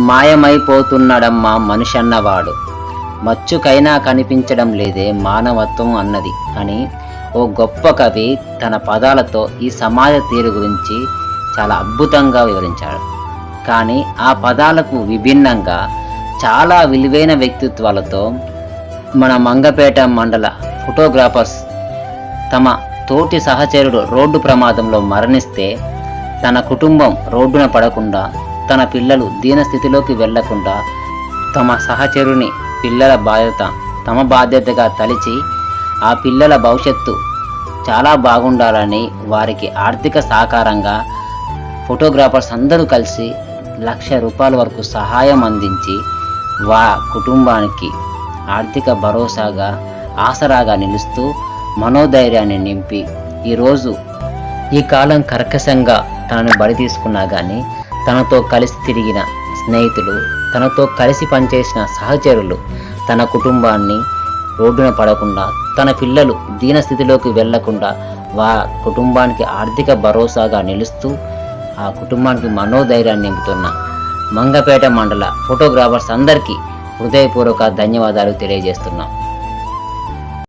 మాయమైపోతున్నాడమ్మా మనిషన్నవాడు, మచ్చుకైనా కనిపించడం లేదే మానవత్వం అన్నది అని ఓ గొప్ప కవి తన పదాలతో ఈ సమాజ తీరు గురించి చాలా అద్భుతంగా వివరించాడు. కానీ ఆ పదాలకు విభిన్నంగా చాలా విలువైన వ్యక్తిత్వాలతో మన మంగపేట మండల ఫోటోగ్రాఫర్స్ తమ తోటి సహచరుడు రోడ్డు ప్రమాదంలో మరణిస్తే తన కుటుంబం రోడ్డున పడకుండా, తన పిల్లలు దీనస్థితిలోకి వెళ్లకుండా తమ సహచరుని పిల్లల బాధ్యత తమ బాధ్యతగా తలిచి ఆ పిల్లల భవిష్యత్తు చాలా బాగుండాలని వారికి ఆర్థిక సహకారంగా ఫోటోగ్రాఫర్స్ అందరూ కలిసి ₹1,00,000 వరకు సహాయం అందించి కుటుంబానికి ఆర్థిక భరోసాగా ఆసరాగా నిలుస్తూ మనోధైర్యాన్ని నింపి ఈరోజు ఈ కాలం కర్కశంగా తనను బలి తీసుకున్నా కానీ తనతో కలిసి తిరిగిన స్నేహితులు, తనతో కలిసి పనిచేసిన సహచరులు తన కుటుంబాన్ని రోడ్డున పడకుండా, తన పిల్లలు దీనస్థితిలోకి వెళ్లకుండా కుటుంబానికి ఆర్థిక భరోసాగా నిలుస్తూ ఆ కుటుంబానికి మనోధైర్యాన్ని నింపుతున్న మంగపేట మండల ఫోటోగ్రాఫర్స్ అందరికీ హృదయపూర్వక ధన్యవాదాలు తెలియజేస్తున్నాం.